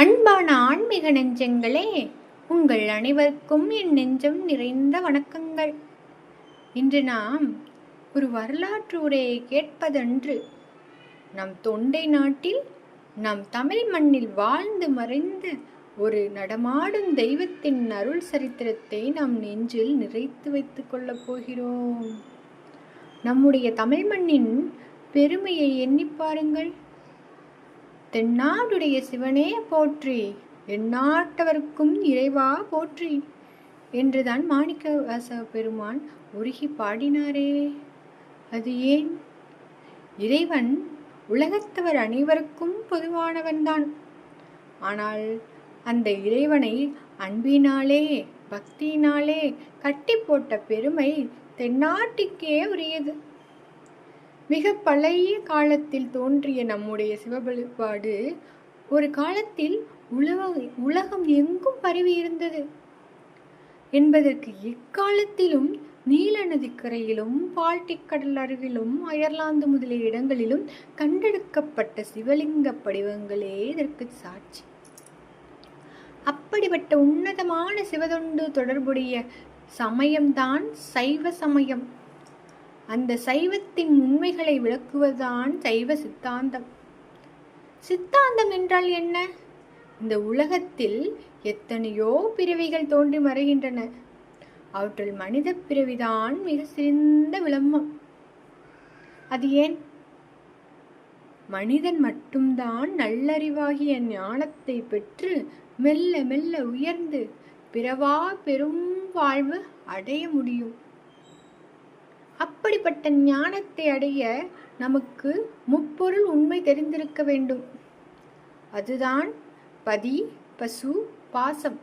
அன்பான ஆன்மீக நெஞ்சங்களே, உங்கள் அனைவருக்கும் என் நெஞ்சம் நிறைந்த வணக்கங்கள். இன்று நாம் ஒரு வரலாற்று உரையை கேட்பதன்று. நம் தொண்டை நாட்டில், நம் தமிழ் மண்ணில் வாழ்ந்து மறைந்த ஒரு நடமாடும் தெய்வத்தின் அருள் சரித்திரத்தை நாம் நெஞ்சில் நிறைத்து வைத்துக் கொள்ளப் போகிறோம். நம்முடைய தமிழ் மண்ணின் பெருமையை எண்ணி பாருங்கள். தென்னாடுடைய சிவனே போற்றி, எந்நாட்டவர்க்கும் இறைவா போற்றி என்றுதான் மாணிக்கவாச பெருமான் உருகி பாடினாரே. அது ஏன்? இறைவன் உலகத்தவர் அனைவருக்கும் பொதுவானவன்தான். ஆனால் அந்த இறைவனை அன்பினாலே, பக்தியினாலே கட்டி போட்ட பெருமை தென்னாட்டுக்கே உரியது. மிக பழைய காலத்தில் தோன்றிய நம்முடைய சிவவழிபாடு ஒரு காலத்தில் உலகம் எங்கும் பரவி இருந்தது என்பதற்கு இக்காலத்திலும் நீல நதிக்கரையிலும், பால்டிக் கடல் அருகிலும், அயர்லாந்து முதலிய இடங்களிலும் கண்டெடுக்கப்பட்ட சிவலிங்க படிவங்களே இதற்கு சாட்சி. அப்படிப்பட்ட உன்னதமான சிவதொண்டு தொடர்புடைய சமயம்தான் சைவ சமயம். அந்த சைவத்தின் உண்மைகளை விளக்குவதுதான் சைவ சித்தாந்தம். சித்தாந்தம் என்றால் என்ன? இந்த உலகத்தில் எத்தனையோ பிறவிகள் தோன்றி மறைகின்றன. அவற்றில் மனித பிறவிதான் மிக சிறந்த விளம்பம். அது ஏன்? மனிதன் மட்டும்தான் நல்லறிவாகிய ஞானத்தை பெற்று மெல்ல மெல்ல உயர்ந்து பிறவா பெரும் வாழ்வு அடைய முடியும். அப்படிப்பட்ட ஞானத்தை அடைய நமக்கு முப்பொருள் உண்மை தெரிந்திருக்க வேண்டும். அதுதான் பதி, பசு, பாசம்.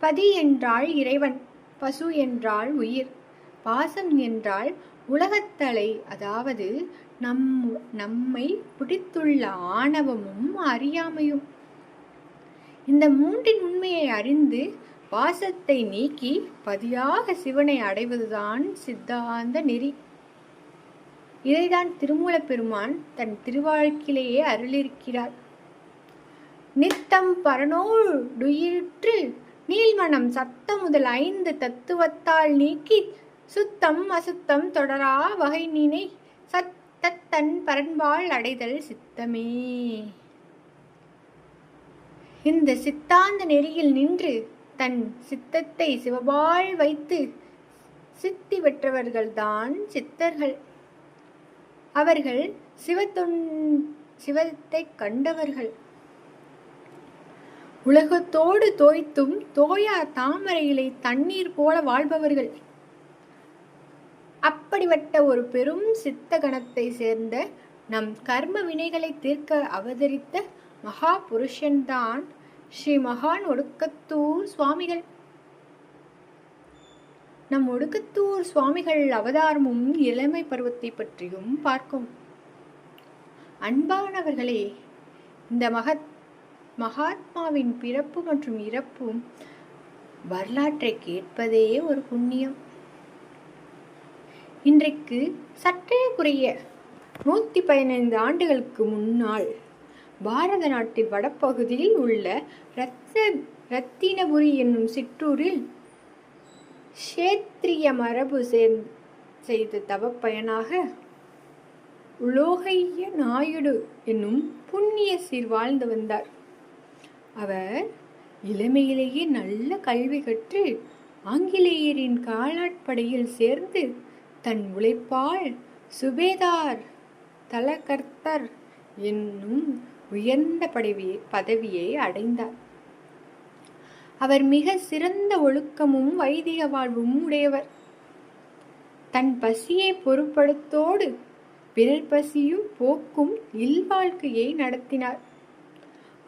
பதி என்றால் இறைவன், பசு என்றால் உயிர், பாசம் என்றால் உலகத்தலை, அதாவது நம்மை பிடித்துள்ள ஆணவமும் அறியாமையும். இந்த மூன்றின் உண்மையை அறிந்து பாசத்தை நீக்கி பதியாக சிவனை அடைவதுதான் சித்தாந்த நெறி. இதைதான் திருமூலப் பெருமான் தன் திருவாழ்க்கையிலேயே அருளிருக்கிறார். நித்தம் பரனோடுயிற்று நீள்மனம் சத்த முதல் 5 தத்துவத்தால் நீக்கி சுத்தம் அசுத்தம் தொடரா வகை நினை சத்தன் பரன்பால் அடைதல் சித்தமே. இந்த சித்தாந்த நெறியில் நின்று தன் சித்தத்தை சிவபால் வைத்து சித்தி பெற்றவர்கள்தான் சித்தர்கள். அவர்கள் சிவத்தை கண்டவர்கள். உலகத்தோடு தோய்த்தும் தோயா தாமரையிலை தண்ணீர் போல வாழ்பவர்கள். அப்படிப்பட்ட ஒரு பெரும் சித்த கணத்தை சேர்ந்த நம் கர்ம வினைகளை தீர்க்க அவதரித்த மகா புருஷன்தான் ஸ்ரீ மகான் ஒடுக்கத்தூர் சுவாமிகள். நம் ஒடுக்கத்தூர் சுவாமிகள் அவதாரமும் இளமை பருவத்தை பற்றியும் பார்க்கும். அன்பானவர்களே, இந்த மகாத்மாவின் பிறப்பு மற்றும் இறப்பும் வரலாற்றை கேட்பதே ஒரு புண்ணியம். இன்றைக்கு சற்றே குறைய 115 ஆண்டுகளுக்கு முன்னால் பாரத நாட்டின் வடப்பகுதியில் உள்ள ரத்தினபுரி என்னும் சிற்றூரில் க்ஷேத்திரிய மரபு செய்த தவப்பயனாக உலோகைய நாயுடு என்னும் புண்ணிய சீர் வாழ்ந்து வந்தார். அவர் இளமையிலேயே நல்ல கல்வி கற்று ஆங்கிலேயரின் காலாட்படையில் சேர்ந்து தன் உழைப்பால் சுபேதார் தலகர்த்தர் என்னும் உயர்ந்த பதவியை அடைந்தார். அவர் மிக சிறந்த ஒழுக்கமும் வைதிக வாழ்வும் உடையவர். தன் பசியை பொறுப்படுத்தோடு பிறர் பசியும் போக்கும் இல்வாழ்க்கையை நடத்தினார்.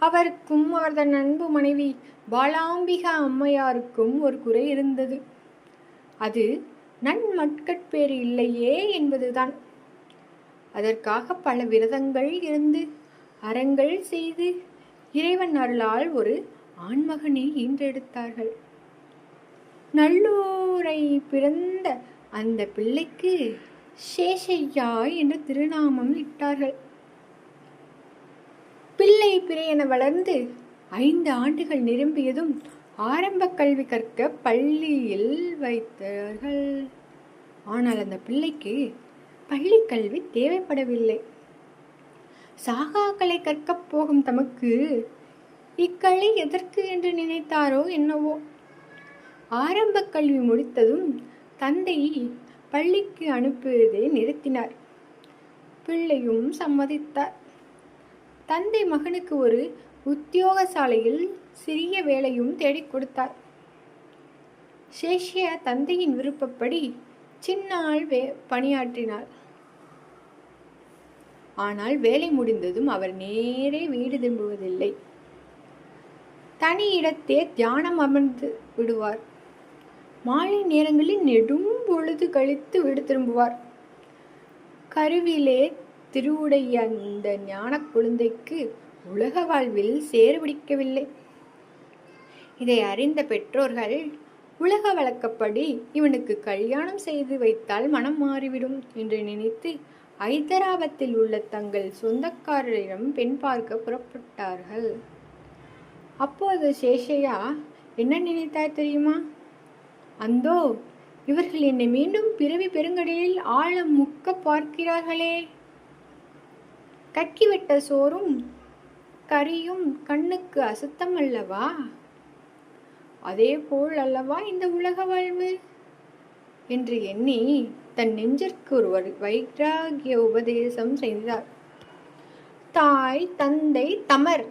அவருக்கும் அவரது அன்பு மனைவி பாலாம்பிகா அம்மையாருக்கும் ஒரு குறை இருந்தது. அது நன்மட்கட்பேறு இல்லையே என்பதுதான். அதற்காக பல விரதங்கள் இருந்து அறங்கள் செய்து இறைவன் அருளால் ஒரு ஆண்மகனை ஈன்றெடுத்தார்கள். நல்லூரை பிறந்த அந்த பிள்ளைக்கு சேஷையா என்று திருநாமம் இட்டார்கள். பிள்ளை பிள்ளை பிறையென வளர்ந்து 5 ஆண்டுகள் நிரம்பியதும் ஆரம்ப கல்வி கற்க பள்ளியில் வைத்தார்கள். ஆனால் அந்த பிள்ளைக்கு பள்ளி கல்வி தேவைப்படவில்லை. சாகாக்களை கற்கப் போகும் தமக்கு இக்கலை எதற்கு என்று நினைத்தாரோ என்னவோ. ஆரம்ப கல்வி முடித்ததும் தந்தை பள்ளிக்கு அனுப்புவதை நிறுத்தினார். பிள்ளையும் சம்மதித்தார். தந்தை மகனுக்கு ஒரு உத்தியோகசாலையில் சிறிய வேலையும் தேடிக் கொடுத்தார். சேஷியா தந்தையின் விருப்பப்படி சின்னாள் பணியாற்றினார். ஆனால் வேலை முடிந்ததும் அவர் நேரே வீடு திரும்புவதில்லை. தனி இடத்தே தியானம் அமர்ந்து விடுவார். மாலை நேரங்களில் நெடும் பொழுது கழித்து வீடு திரும்புவார். கருவிலே திருவுடைய அந்த ஞான குழந்தைக்கு உலக வாழ்வில் சேறு பிடிக்கவில்லை. இதை அறிந்த பெற்றோர்கள் உலக வழக்கப்படி இவனுக்கு கல்யாணம் செய்து வைத்தால் மனம் மாறிவிடும் என்று நினைத்து ஐதராபாத்தில் உள்ள தங்கள் சொந்தக்காரரிடம் பெண் பார்க்க புறப்பட்டார்கள். அப்போது சேஷையா என்ன நினைத்தார் தெரியுமா? அந்தோ, இவர்கள் என்னை மீண்டும் பிறவி பெருங்கடலில் ஆழம் முக்க பார்க்கிறார்களே. கக்கிவிட்ட சோறும் கறியும் கண்ணுக்கு அசுத்தம் அல்லவா? அதே போல் அல்லவா இந்த உலக வாழ்வு என்று எண்ணி தன் நெஞ்சிற்கு ஒரு வைராகிய உபதேசம் செய்தார். தாய், தந்தை, தமர்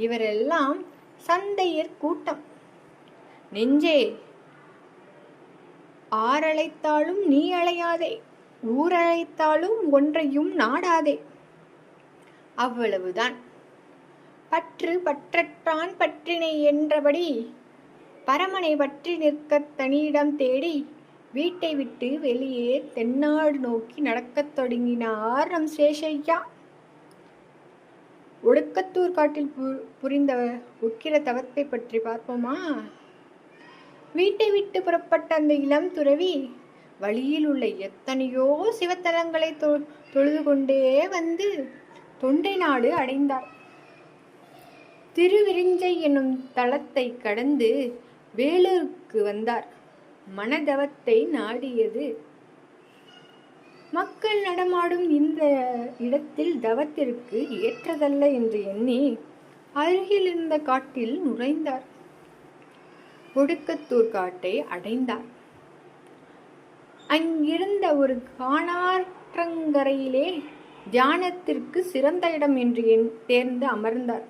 இவரெல்லாம் சந்தையர் கூட்டம். நெஞ்சே, ஆரழைத்தாலும் நீ அழையாதே, ஊரழைத்தாலும் ஒன்றையும் நாடாதே. அவ்வளவுதான். பற்று பற்றற்றான் பற்றினை என்றபடி பரமனை பற்றி நிற்க தனியிடம் தேடி வீட்டை விட்டு வெளியே தென்னாடு நோக்கி நடக்கத் தொடங்கினார் நம் சேஷையா. ஒடுக்கத்தூர் காட்டில் புரிந்த உக்கிர தவத்தை பற்றி பார்ப்போமா? வீட்டை விட்டு புறப்பட்ட அந்த இளம் துறவி வழியில் உள்ள எத்தனையோ சிவத்தலங்களை தொழுது கொண்டே வந்து தொண்டை நாடு அடைந்தார். திருவிரிஞ்சை என்னும் தலத்தை கடந்து வேலூருக்கு வந்தார். மனதவத்தை நாடியது. மக்கள் நடமாடும் இந்த இடத்தில் தவத்திற்கு ஏற்றதல்ல என்று எண்ணி அருகில் இருந்த காட்டில் நுழைந்தார். ஒடுக்கத்தூர் காட்டை அடைந்தார். அங்கிருந்த ஒரு காணாற்றங்கரையிலே தியானத்திற்கு சிறந்த இடம் என்று தேர்ந்து அமர்ந்தார்.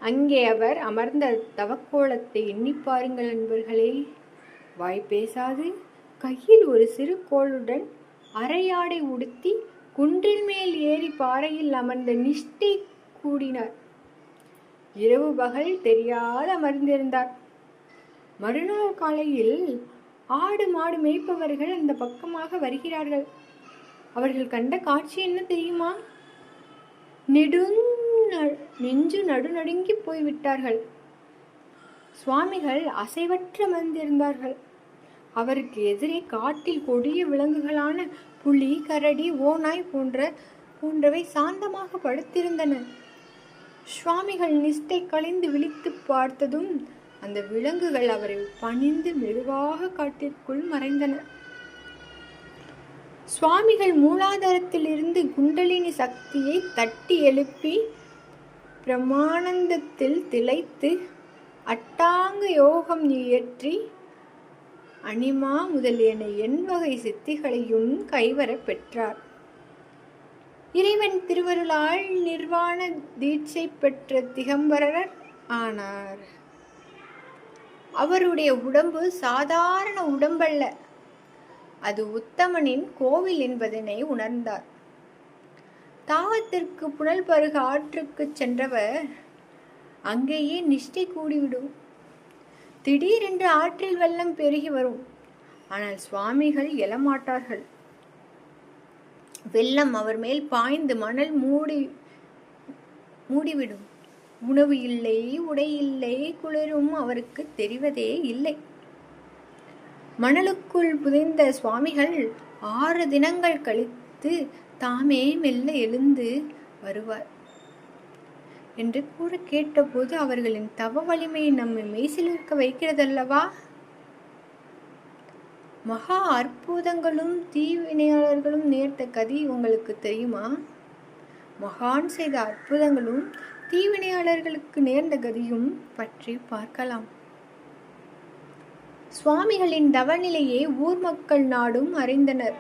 அங்கே அவர் அமர்ந்த தவக்கோலத்தை எண்ணி பாருங்கள் நண்பர்களே. வாய் பேசாது கையில் ஒரு சிறு கோளுடன் அரையாடை உடுத்தி குன்றில் மேல் ஏறி பாறையில் அமர்ந்த நிஷ்டை கூடினார். இரவு பகல் தெரியாது அமர்ந்திருந்தார். மறுநாள் காலையில் ஆடு மாடு மேய்ப்பவர்கள் அந்த பக்கமாக வருகிறார்கள். அவர்கள் கண்ட காட்சி என்ன தெரியுமா? நெஞ்சு நடுநடுங்கி போய்விட்டார்கள். சுவாமிகள் அசைவற்ற அமர்ந்திருந்தார்கள். அவருக்கு எதிரே காட்டில் கொடிய விலங்குகளான புலி, கரடி, ஓநாய் போன்றவை சாந்தமாக படுத்திருந்தன. சுவாமிகள் நிஷ்டை கலைந்து விழித்து பார்த்ததும் அந்த விலங்குகள் அவரை பணிந்து மெதுவாக காட்டிற்குள் மறைந்தன. சுவாமிகள் மூலாதாரத்தில் இருந்து குண்டலினி சக்தியை தட்டி எழுப்பி பிரமானந்தத்தில் திளைத்து அட்டாங்க யோகம் இயற்றி அனிமா முதலியன எண்வகை சித்திகளையும் கைவர பெற்றார். இறைவன் திருவருளால் நிர்வாண தீட்சை பெற்ற திகம்பரர் ஆனார். அவருடைய உடம்பு சாதாரண உடம்பல்ல, அது உத்தமனின் கோவில் என்பதனை உணர்ந்தார். தாகத்திற்கு புனல் பருக ஆற்றுக்கு சென்றவர் அங்கேயே நிஷ்டை கூடிவிடும். திடீரென்று ஆற்றில் வெள்ளம் பெருகி வரும். ஆனால் சுவாமிகள் எழமாட்டார்கள். வெள்ளம் அவர் மேல் பாய்ந்து மணல் மூடிவிடும். உணவு இல்லை, உடை இல்லை, குளிரும் அவருக்கு தெரிவதே இல்லை. மணலுக்குள் புதைந்த சுவாமிகள் 6 தினங்கள் கழித்து தாமே மெல்ல எழுந்து வருவார். என்று கூற கேட்டபோது அவர்களின் தவ வலிமையை நம்மை மெய்சிலிருக்க வைக்கிறதல்லவா? மகா அற்புதங்களும் தீவினையாளர்களும் நேர்த்த கதி உங்களுக்கு தெரியுமா? மகான் செய்த அற்புதங்களும் தீவினையாளர்களுக்கு நேர்ந்த கதியும் பற்றி பார்க்கலாம். சுவாமிகளின் தவநிலையை ஊர் மக்கள் நாடும் அறிந்தனர்.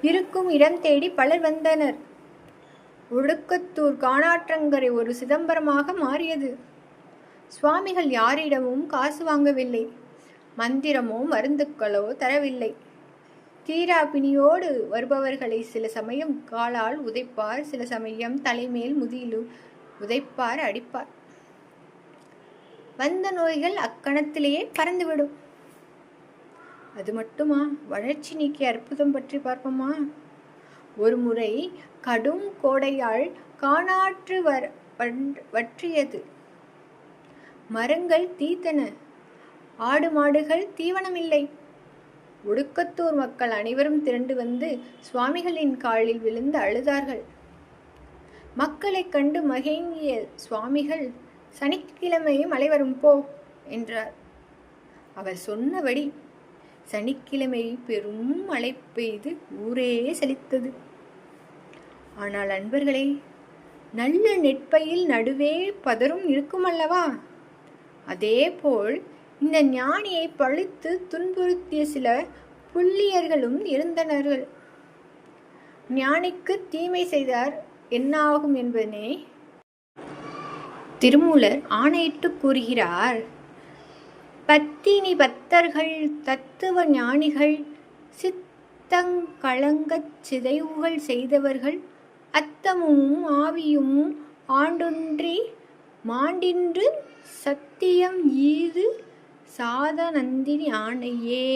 இருக்கும் இடம் தேடி பலர் வந்தனர். ஒடுக்கத்தூர் காணாற்றங்கரை ஒரு சிதம்பரமாக மாறியது. சுவாமிகள் யாரிடமும் காசு வாங்கவில்லை. மந்திரமோ மருந்துக்களோ தரவில்லை. தீரா பிணியோடு வருபவர்களை சில சமயம் காலால் உதைப்பார், சில சமயம் தலைமேல் முதியிலு உதைப்பார், அடிப்பார். வந்த நோய்கள் அக்கணத்திலேயே பறந்துவிடும். அது மட்டுமா, வளர்ச்சி நீக்கிய அற்புதம் பற்றி பார்ப்போமா? ஒரு முறை கடும் கோடையால் காணாற்று வற்றியது. மரங்கள் தீத்தன. ஆடு மாடுகள் தீவனமில்லை. ஒடுக்கத்தூர் மக்கள் அனைவரும் திரண்டு வந்து சுவாமிகளின் காலில் விழுந்து அழுதார்கள். மக்களைக் கண்டு மகிங்கிய சுவாமிகள், சனிக்கிழமை மழை வரும் போ என்றார். அவர் சொன்னபடி சனிக்கிழமை பெரும் மழை பெய்து ஊரே செழித்தது. ஆனால் அன்பர்களே, நல்ல நெற்பையில் நடுவே பதரும் இருக்குமல்லவா? அதேபோல் இந்த ஞானியை பழித்து துன்புறுத்திய சில புள்ளியர்களும் இருந்தனர்கள். ஞானிக்கு தீமை செய்தார் என்ன ஆகும் என்பதனை திருமூலர் ஆணையிட்டு கூறுகிறார். பத்தினி பத்தர்கள் தத்துவ ஞானிகள் சித்தங்களங்கச் சிதைவுகள் செய்தவர்கள் அத்தமும் ஆவியும் ஆண்டொன்றி மாண்டின்று சத்தியம் ஈது சாதநந்தினி ஆணையே.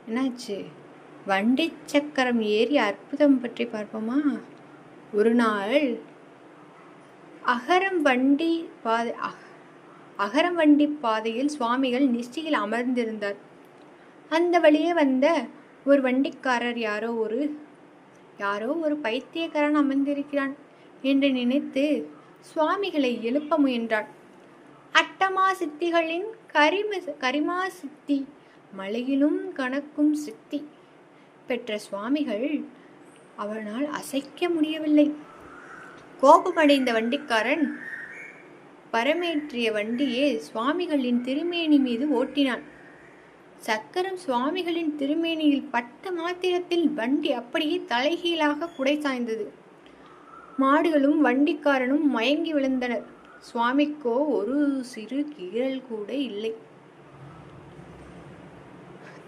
என்னாச்சு? வண்டி சக்கரம் ஏறி அற்புதம் பற்றி பார்ப்போமா? ஒரு நாள் அகரம் வண்டி பாதையில் சுவாமிகள் நிஷ்டையில் அமர்ந்திருந்தார். அந்த வழியே வந்த ஒரு வண்டிக்காரர் யாரோ ஒரு பைத்தியக்காரன் அமர்ந்திருக்கிறான் என்று நினைத்து சுவாமிகளை எழுப்ப முயன்றார். அட்டமா சித்திகளின் கரிமா சித்தி, மலையிலும் கணக்கும் சித்தி பெற்ற சுவாமிகள் அவனால் அசைக்க முடியவில்லை. கோபமடைந்த வண்டிக்காரன் பரமேற்றிய வண்டியை சுவாமிகளின் திருமேனி மீது ஓட்டினான். சக்கரம் சுவாமிகளின் திருமேனியில் பட்ட மாத்திரத்தில் வண்டி அப்படியே தலைகீழாக குடை சாய்ந்தது. மாடுகளும் வண்டிக்காரனும் மயங்கி விழுந்தனர். சுவாமிக்கோ ஒரு சிறு கீறல் கூட இல்லை.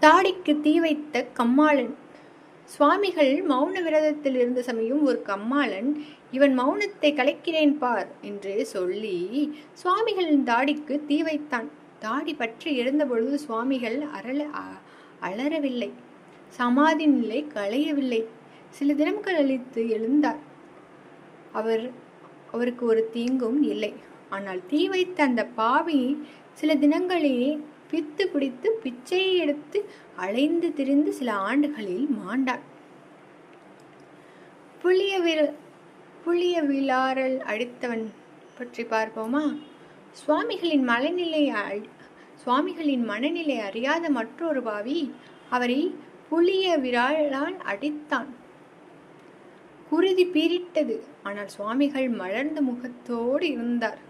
தாடிக்கு தீ வைத்த கம்மாளன். சுவாமிகள் மௌன விரதத்தில் இருந்த சமயம் ஒரு கம்மாளன், இவன் மௌனத்தை கலைக்கிறேன் பார் என்று சொல்லி சுவாமிகளின் தாடிக்கு தீ வைத்தான். தாடி பற்றி எழுந்த பொழுது சுவாமிகள் அலறவில்லை. சமாதி நிலை களையவில்லை. சில தினம் கழித்து எழுந்தார். அவருக்கு ஒரு தீங்கும் இல்லை. ஆனால் தீ வைத்த அந்த பாவி சில தினங்களிலே பித்து பிடித்து பிச்சையை எடுத்து அலைந்து திரிந்து சில ஆண்டுகளில் மாண்டான். புளிய விழாரல் அடித்தவன் பற்றி பார்ப்போமா? சுவாமிகளின் மனநிலை அறியாத மற்றொரு பாவி அவரை புளிய விழாளால் அடித்தான். குருதி பீரிட்டது. ஆனால் சுவாமிகள் மலர்ந்த முகத்தோடு இருந்தார்.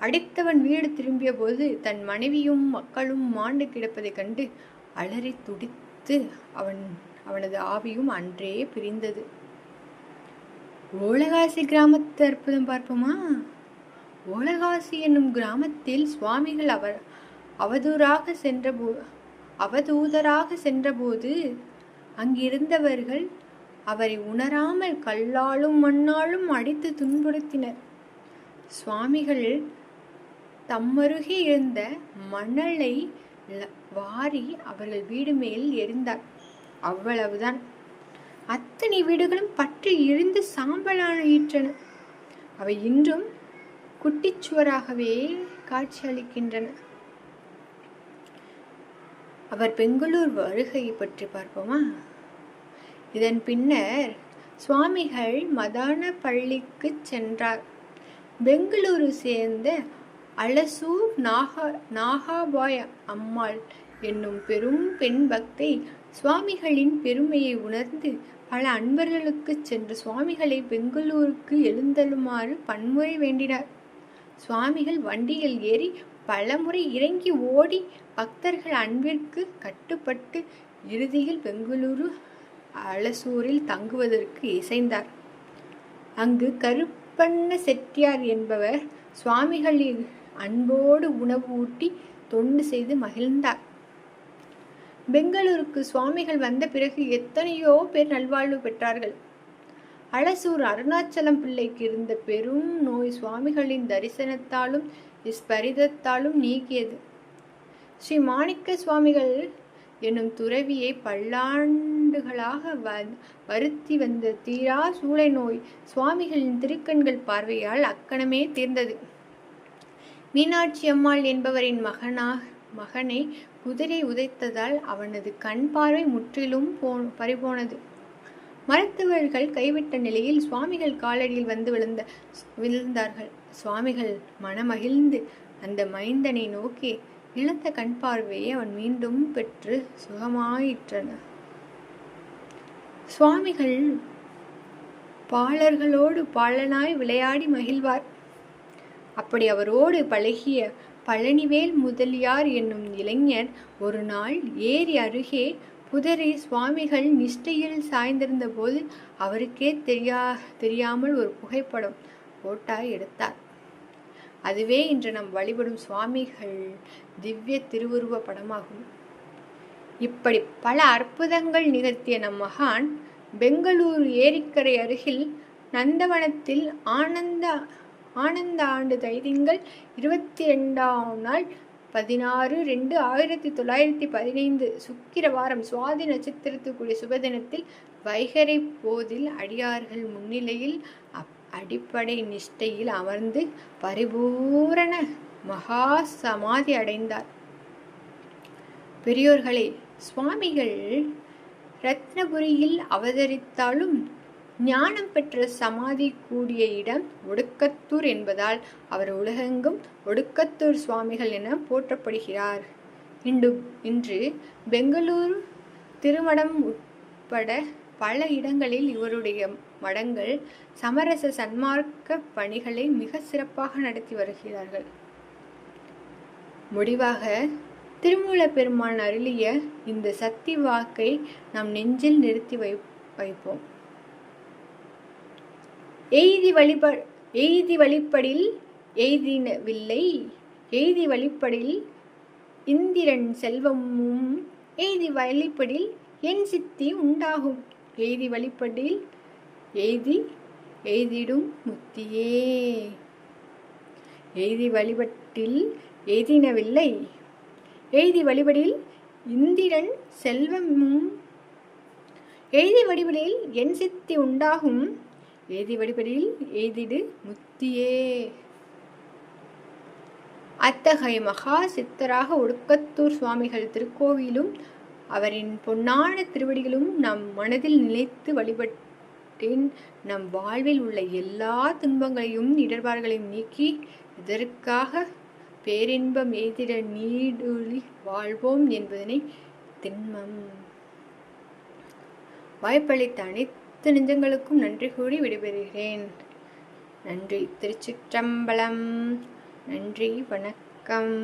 அடித்தவன் வீடு திரும்பிய போது தன் மனைவியும் மக்களும் மாண்டு கிடப்பதைக் கண்டு அலறி துடித்து அவனது ஆவியும் அன்றே பிரிந்தது. ஓலகாசி கிராமத்து அற்புதம் பார்ப்போமா? ஓலகாசி என்னும் கிராமத்தில் சுவாமிகள் அவதூதராக சென்றபோது அங்கிருந்தவர்கள் அவரை உணராமல் கல்லாலும் மண்ணாலும் அடித்து துன்புறுத்தினர். சுவாமிகள் தம்மருகே இருந்த மணலை வாரி அவர்கள் வீடு மேல் எறிந்தார். அவ்வளவுதான். அத்தனை வீடுகளும் பற்றி எரிந்து சாம்பலாயிற்றன. அவை இன்றும் குட்டிச்சுவராகவே காட்சியளிக்கின்றன. அவர் பெங்களூர் வருகை பற்றி பார்ப்போமா? இதன் பின்னர் சுவாமிகள் மதான பள்ளிக்கு சென்றார். பெங்களூரு சேர்ந்த அலசூர் நாகாபாய் அம்மாள் என்னும் பெரும் பெண் பக்தை சுவாமிகளின் பெருமையை உணர்ந்து பல அன்பர்களுக்கு சென்று சுவாமிகளை பெங்களூருக்கு எழுந்தருளுமாறு பன்முறை வேண்டினார். சுவாமிகள் வண்டியில் ஏறி பலமுறை இறங்கி ஓடி பக்தர்கள் அன்பிற்கு கட்டுப்பட்டு இறுதியில் பெங்களூரு அலசூரில் தங்குவதற்கு இசைந்தார். அங்கு கருப்பண்ண செட்டியார் என்பவர் சுவாமிகளின் அன்போடு உணவு ஊட்டி தொண்டு செய்து மகிழ்ந்தார். பெங்களூருக்கு சுவாமிகள் வந்த பிறகு எத்தனையோ பேர் நல்வாழ்வு பெற்றார்கள். அலசூர் அருணாச்சலம் பிள்ளைக்கு இருந்த பெரும் நோய் சுவாமிகளின் தரிசனத்தாலும் ஸ்பரிதத்தாலும் நீக்கியது. ஸ்ரீ மாணிக்க சுவாமிகள் என்னும் துறவியை பல்லாண்டுகளாக வருத்தி வந்த தீரா சூளை நோய் சுவாமிகளின் திருக்கண்கள் பார்வையால் அக்கணமே தீர்ந்தது. மீனாட்சி அம்மாள் என்பவரின் மகனை குதிரை உதைத்ததால் அவனது கண் பார்வை முற்றிலும் பறிபோனது. மருத்துவர்கள் கைவிட்ட நிலையில் சுவாமிகள் காலடியில் வந்து விழுந்தார்கள். சுவாமிகள் மனமகிழ்ந்து அந்த மைந்தனை நோக்கி இழந்த கண் பார்வையை அவன் மீண்டும் பெற்று சுகமாயிற்றனர். சுவாமிகள் பாலர்களோடு பாலனாய் விளையாடி மகிழ்வார். அப்படி அவரோடு பழகிய பழனிவேல் முதலியார் என்னும் இளைஞர் ஒரு நாள் ஏரி அருகே புதரை சுவாமிகள் நிஷ்டையில் சாய்ந்திருந்த போது அவருக்கே தெரியாமல் ஒரு புகைப்படம் போட்டாய் எடுத்தார். அதுவே இன்று நாம் வழிபடும் சுவாமிகள் திவ்ய திருவுருவ படமாகும். இப்படி பல அற்புதங்கள் நிகழ்த்திய நம் மகான் பெங்களூரு ஏரிக்கரை அருகில் நந்தவனத்தில் ஆனந்த ஆண்டு தைதிங்கள் 22ஆம் நாள் 16/2/1915 சுக்கிரவாரம் சுவாதி நட்சத்திரத்துக்குரிய சுபதினத்தில் வைகரை போதில் அடியார்கள் முன்னிலையில் அடிப்படை நிஷ்டையில் அமர்ந்து பரிபூரண மகா சமாதி அடைந்தார். பெரியோர்களே, சுவாமிகள் ரத்னபுரியில் அவதரித்தாலும் ஞானம் பெற்ற சமாதி கூடிய இடம் ஒடுக்கத்தூர் என்பதால் அவர் உலகெங்கும் ஒடுக்கத்தூர் சுவாமிகள் என போற்றப்படுகிறார். இன்று பெங்களூரு திருமடம் உட்பட பல இடங்களில் இவருடைய மடங்கள் சமரச சன்மார்க்க பணிகளை மிக சிறப்பாக நடத்தி வருகிறார்கள். முடிவாக திருமூல பெருமான் அருளிய இந்த சக்தி வாக்கை நம் நெஞ்சில் நிறுத்தி வைப்போம். எய்தி வழிப்படில் எய்தினவில்லை, எய்தி வழிப்படில் இந்திரன் செல்வமும், எய்தி வழிப்படில் என் சித்தி உண்டாகும், எய்தி வழிப்படில் எய்திடும் முத்தியே. எய்தி வழிபட்டில் எய்தினவில்லை, எய்தி வழிபடில் இந்திரன் செல்வமும், எய்தி வழிபடில் என் சித்தி உண்டாகும், எய்தி வழிபடில் எய்திடு முத்தியே. அத்தகைய மகா சித்தராக ஒடுக்கத்தூர் சுவாமிகள் திருக்கோவிலும் அவரின் பொன்னான திருவடிகளும் நம் மனதில் நிலைத்து வழிபட்டேன் நம் வாழ்வில் உள்ள எல்லா துன்பங்களையும் இடர்பாடுகளையும் நீக்கி இதற்காக பேரின்பம் எய்திட நீடொழி வாழ்வோம் என்பதனை திண்மம். வாய்ப்பளித்த அனைத்து நெஞ்சங்களுக்கும் நன்றி கூறி விடைபெறுகிறேன். நன்றி. திருச்சிற்றம்பலம். நன்றி. வணக்கம்.